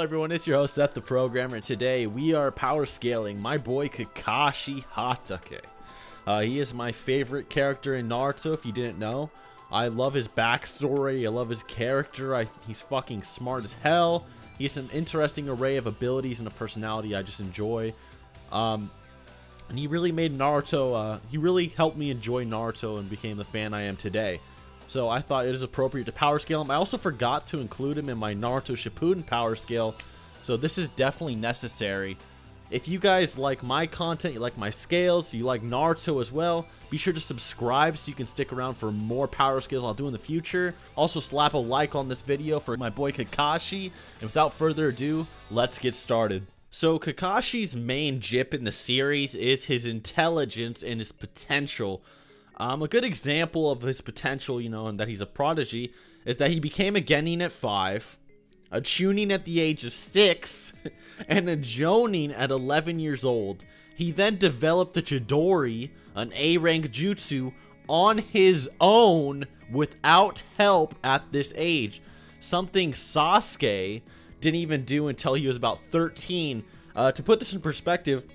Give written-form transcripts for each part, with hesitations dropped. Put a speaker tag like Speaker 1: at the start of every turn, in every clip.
Speaker 1: everyone, it's your host Seth the Programmer, and today we are power scaling my boy Kakashi Hatake. He is my favorite character in Naruto, if you didn't know. I love his backstory, I love his character, he's fucking smart as hell. He has an interesting array of abilities and a personality I just enjoy. And he really made Naruto, he really helped me enjoy Naruto and became the fan I am today. So I thought it is appropriate to power scale him. I also forgot to include him in my Naruto Shippuden power scale, so this is definitely necessary. If you guys like my content, you like my scales, you like Naruto as well, be sure to subscribe so you can stick around for more power scales I'll do in the future. Also slap a like on this video for my boy Kakashi, and without further ado, let's get started. So Kakashi's main jip in the series is his intelligence and his potential. A good example of his potential, and that he's a prodigy, is that he became a Genin at 5, a Chunin at the age of 6, and a Jonin at 11 years old. He then developed the Chidori, an A-rank jutsu, on his own without help at this age. Something Sasuke didn't even do until he was about 13. To put this in perspective,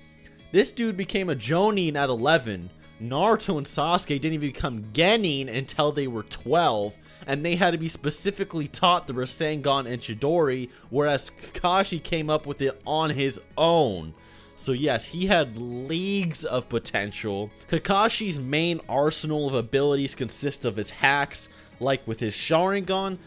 Speaker 1: this dude became a Jonin at 11. Naruto and Sasuke didn't even become Genin until they were 12, and they had to be specifically taught the Rasengan and Chidori, whereas Kakashi came up with it on his own. So yes, he had leagues of potential. Kakashi's main arsenal of abilities consists of his hacks, like with his Sharingan.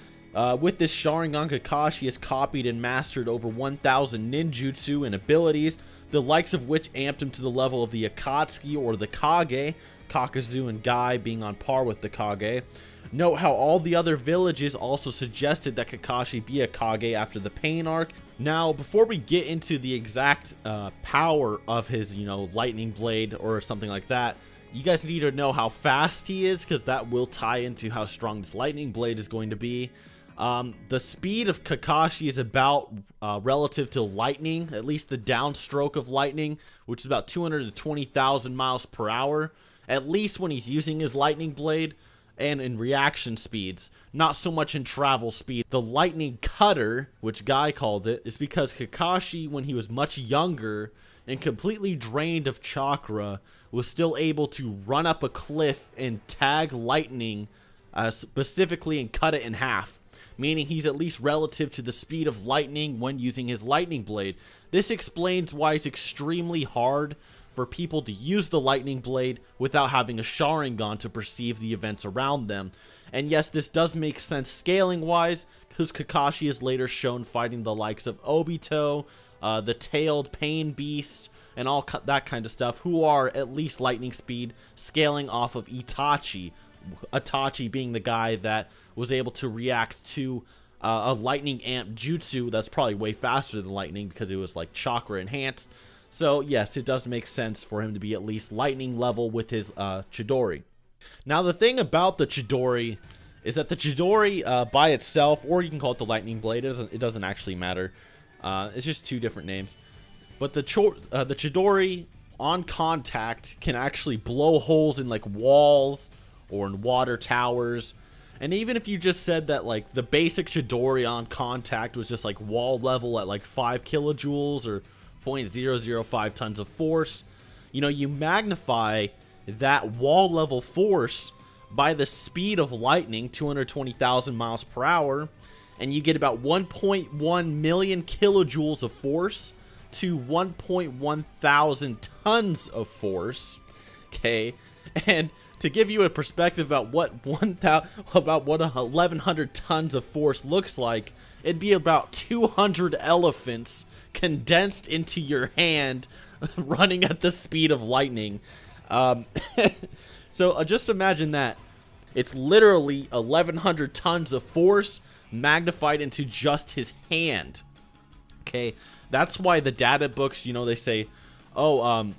Speaker 1: With this Sharingan, Kakashi has copied and mastered over 1,000 ninjutsu and abilities, the likes of which amped him to the level of the Akatsuki or the Kage, Kakazu and Gai being on par with the Kage. Note how all the other villages also suggested that Kakashi be a Kage after the Pain arc. Now, before we get into the exact power of his, lightning blade or something like that, you guys need to know how fast he is, because that will tie into how strong this lightning blade is going to be. The speed of Kakashi is about relative to lightning, at least the downstroke of lightning, which is about 220,000 miles per hour, at least when he's using his lightning blade, and in reaction speeds, not so much in travel speed. The lightning cutter, which Guy called it, is because Kakashi, when he was much younger and completely drained of chakra, was still able to run up a cliff and tag lightning specifically and cut it in half, meaning he's at least relative to the speed of lightning when using his lightning blade. This explains why it's extremely hard for people to use the lightning blade without having a Sharingan to perceive the events around them. And yes, this does make sense scaling wise, because Kakashi is later shown fighting the likes of Obito, the tailed Pain Beast, and all that kind of stuff, who are at least lightning speed, scaling off of Itachi. Itachi being the guy that was able to react to a lightning amp jutsu that's probably way faster than lightning because it was like chakra enhanced. So yes, it does make sense for him to be at least lightning level with his Chidori. Now the thing about the Chidori is that the Chidori by itself, or you can call it the lightning blade, it doesn't actually matter. It's just two different names. But the Chidori on contact can actually blow holes in like walls or in water towers. And even if you just said that like the basic Chidori on contact was just like wall level at like 5 kilojoules or 0.005 tons of force, you magnify that wall level force by the speed of lightning, 220,000 miles per hour, and you get about 1.1 million kilojoules of force to 1.1 thousand tons of force. Okay, and to give you a perspective about what 1,100 tons of force looks like, it'd be about 200 elephants condensed into your hand, running at the speed of lightning. So just imagine that. It's literally 1,100 tons of force magnified into just his hand. Okay, that's why the data books, they say, oh,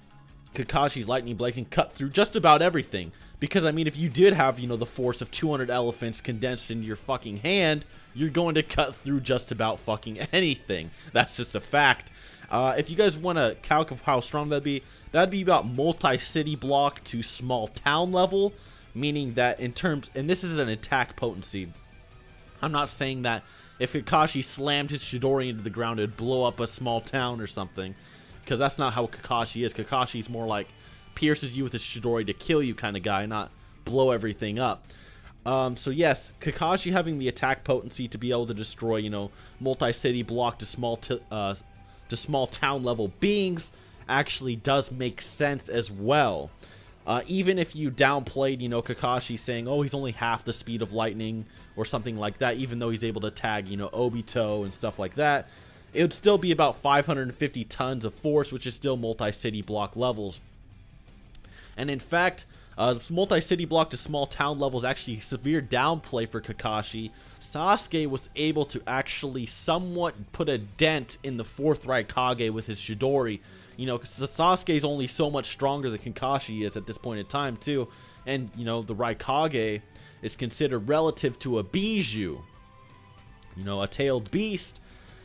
Speaker 1: Kakashi's lightning blade can cut through just about everything. Because, I mean, if you did have, the force of 200 elephants condensed into your fucking hand, you're going to cut through just about fucking anything. That's just a fact. If you guys want to calc of how strong that'd be about multi-city block to small town level. Meaning that in terms, and this is an attack potency. I'm not saying that if Kakashi slammed his Chidori into the ground, it'd blow up a small town or something. Because that's not how Kakashi is. Kakashi's more like pierces you with his Chidori to kill you kind of guy, not blow everything up. So yes, Kakashi having the attack potency to be able to destroy, you know, multi-city block to small town level beings actually does make sense as well. Even if you downplayed, you know, Kakashi saying, oh, he's only half the speed of lightning or something like that, even though he's able to tag, you know, Obito and stuff like that, it would still be about 550 tons of force, which is still multi-city block levels. And in fact, multi-city block to small town level is actually severe downplay for Kakashi. Sasuke was able to actually somewhat put a dent in the 4th Raikage with his Chidori. You know, Sasuke is only so much stronger than Kakashi is at this point in time, too. And, you know, the Raikage is considered relative to a Bijou. You know, a tailed beast.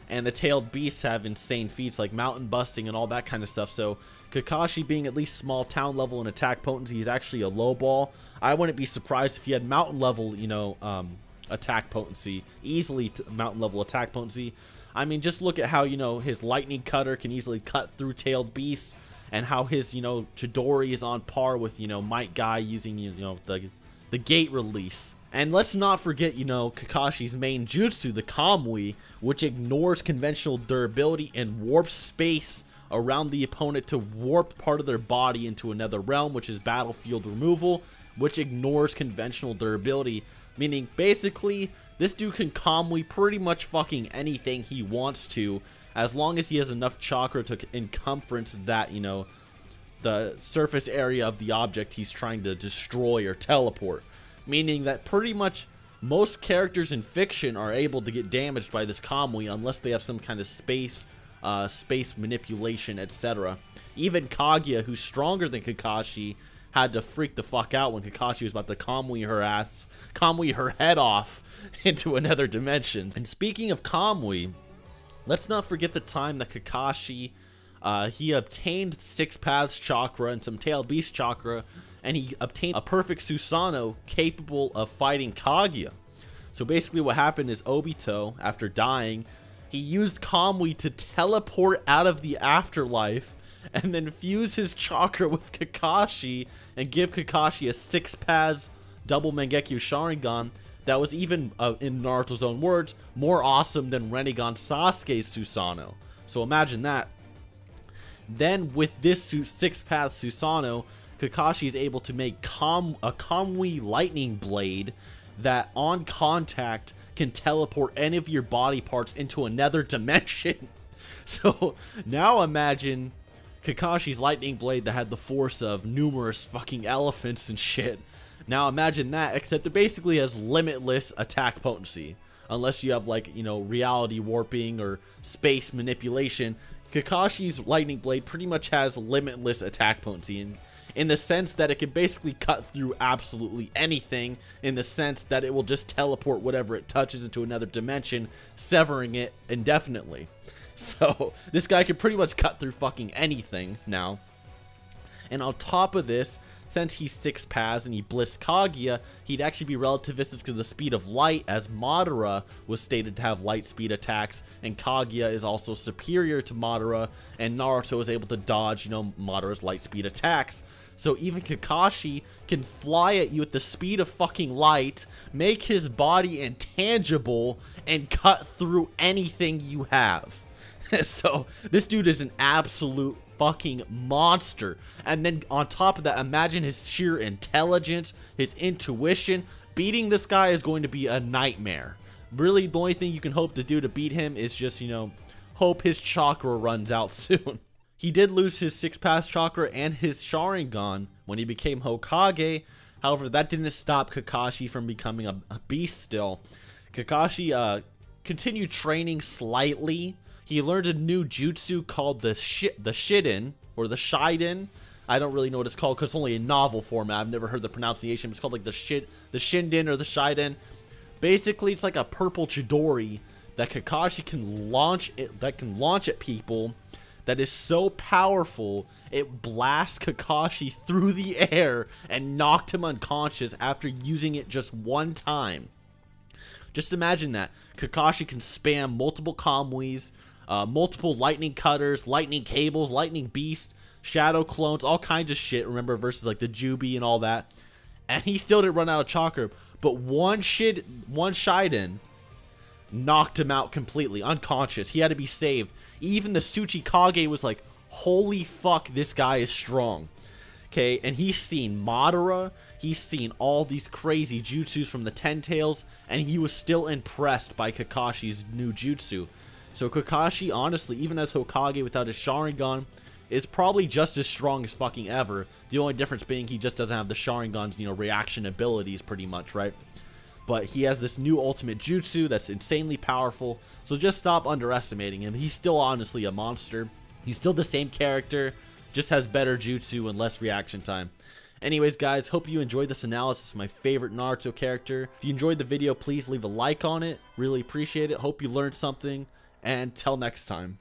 Speaker 1: And the tailed beasts have insane feats like mountain busting and all that kind of stuff. So Kakashi being at least small town level in attack potency is actually a low ball. I wouldn't be surprised if he had mountain level, you know, attack potency. Easily mountain level attack potency. I mean, just look at how, you know, his lightning cutter can easily cut through tailed beasts. And how his, you know, Chidori is on par with, you know, Might Guy using, you know, the gate release. And let's not forget, you know, Kakashi's main jutsu, the Kamui, which ignores conventional durability and warps space around the opponent to warp part of their body into another realm, which is battlefield removal, which ignores conventional durability. Meaning, basically, this dude can Kamui pretty much fucking anything he wants to, as long as he has enough chakra to encumbrance that, you know, the surface area of the object he's trying to destroy or teleport. Meaning that pretty much most characters in fiction are able to get damaged by this Kamui unless they have some kind of space manipulation, etc. Even Kaguya, who's stronger than Kakashi, had to freak the fuck out when Kakashi was about to Kamui her head off into another dimension. And speaking of Kamui, let's not forget the time that Kakashi, he obtained 6 Paths Chakra and some Tailed Beast Chakra, and he obtained a perfect Susanoo capable of fighting Kaguya. So basically what happened is Obito, after dying, he used Kamui to teleport out of the afterlife and then fuse his chakra with Kakashi and give Kakashi a 6 Paths double Mangekyo Sharingan that was even, in Naruto's own words, more awesome than Rinnegan Sasuke's Susanoo. So imagine that. Then with this 6 Paths Susanoo, Kakashi is able to make a Kamui lightning blade that on contact can teleport any of your body parts into another dimension. So now imagine Kakashi's lightning blade that had the force of numerous fucking elephants and shit. Now imagine that, except it basically has limitless attack potency. Unless you have, like, you know, reality warping or space manipulation, Kakashi's lightning blade pretty much has limitless attack potency. In the sense that it can basically cut through absolutely anything, in the sense that it will just teleport whatever it touches into another dimension, severing it indefinitely. So this guy can pretty much cut through fucking anything now. And on top of this, since he's 6 Paths and he blitzed Kaguya, he'd actually be relativistic to the speed of light, as Madara was stated to have light speed attacks, and Kaguya is also superior to Madara, and Naruto is able to dodge, you know, Madara's light speed attacks. So even Kakashi can fly at you at the speed of fucking light, make his body intangible, and cut through anything you have. So this dude is an absolute fucking monster. And then on top of that, imagine his sheer intelligence, his intuition. Beating this guy is going to be a nightmare. Really, the only thing you can hope to do to beat him is just, you know, hope his chakra runs out soon. He did lose his 6 Paths Chakra and his Sharingan when he became Hokage. However, that didn't stop Kakashi from becoming a beast still. Kakashi continued training slightly. He learned a new jutsu called the Shiden, or the Shiden. I don't really know what it's called because it's only in novel format. I've never heard the pronunciation. It's called like the Shinden or the Shiden. Basically, it's like a purple Chidori that Kakashi can launch at people. That is so powerful, it blasts Kakashi through the air and knocked him unconscious after using it just one time. Just imagine that. Kakashi can spam multiple Kamwis, multiple lightning cutters, lightning cables, lightning beast, shadow clones, all kinds of shit, remember, versus like the Jubi and all that. And he still didn't run out of chakra. But one Shiden knocked him out completely, unconscious. He had to be saved. Even the Tsuchikage was like, holy fuck, this guy is strong. Okay, and he's seen Madara, he's seen all these crazy jutsus from the Ten Tails, and he was still impressed by Kakashi's new jutsu. So Kakashi, honestly, even as Hokage without his Sharingan, is probably just as strong as fucking ever. The only difference being he just doesn't have the Sharingan's, you know, reaction abilities pretty much, right? But he has this new ultimate jutsu that's insanely powerful, so just stop underestimating him. He's still honestly a monster. He's still the same character, just has better jutsu and less reaction time. Anyways, guys, hope you enjoyed this analysis of my favorite Naruto character. If you enjoyed the video, please leave a like on it. Really appreciate it. Hope you learned something, and till next time.